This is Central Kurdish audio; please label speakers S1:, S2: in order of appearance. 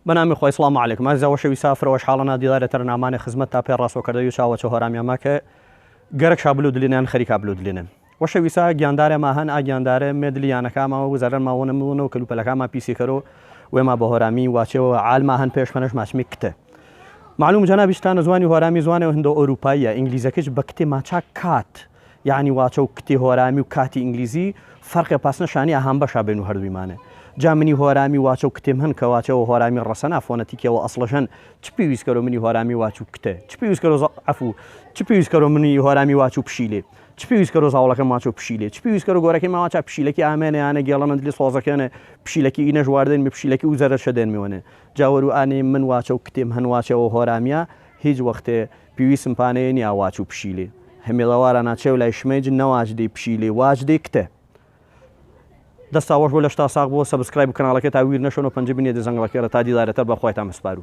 S1: بەنامی خۆی سڵام عەلەیکم ئازاوەشەوی سافرەوەش حاڵەنا دیدارێتەر نامانێ خزمەت تا پێ ڕاستۆکردەوی و چاوەچە هۆرامیەمە کە گەرەک شابلو دلێنیان خەریکا بلو دلێنن وەشەویسا گیاندارێ ماهەن ئاگیاندارێ مێدلیانەکامەوە وزارەر ماوەنە مونە و کەلوپەلەکانمان پیسیکەرەوە وێما بە هۆرامی واچەوە عالماهەن پێشمەنەش ماچمی کتە معلوم جەنابیشتانە زوانی هۆرامی زوانەوە هەندە ئەوروپاییە ئینگلیزەکەش بە کتێ ماچا کات یعنی واچە و کتی هۆرامی و کاتی ئینگلیزی فەرقێ پاسنەشانی ئاهام بەشا بێن و هەردوویمانە جا منی هۆرامی واچە و کتێم هەن کە واچەوە هۆرامی ڕەسەنا فۆنەتیکەوە ئەسڵەشەن چ پێویستکەرەوە منی هۆرامی واچ و کتە چ پێویستکەرەوە عەفوو چ پێویستکەرەوە منی هۆرامی واچ و پشیلێ چ پێویستکەرەوە زاوڵەکەم واچە و پشیلێ چ پێویستکەرەوە گۆرەکەی ماواچە پشیلەکی ئامێنەیانە گێڵەمە دلی سۆزەکەنە پشیلەکی ئینەش واردێن بە پشیلەکی و زەرە شەدێن میوەنێ جاوەرو ئانێ من واچە و کتێم هەن واچەوە هۆرامیە هیچ وەختێ پێویستم پانەیە نیا واچ و پشیلێ هەمێڵەوارە ناچێ و لای شمێج نەواج دەی پشیلێ واج دەی کتە دەستاوەش بۆ لە شتا ساغ بۆ سەبسکرایب کەناڵەکە تا ویر نەشۆن و پەنجە بینێ دەزەنگڵەکەرە تا دیدارەتەر بە خۆیتان مسپارو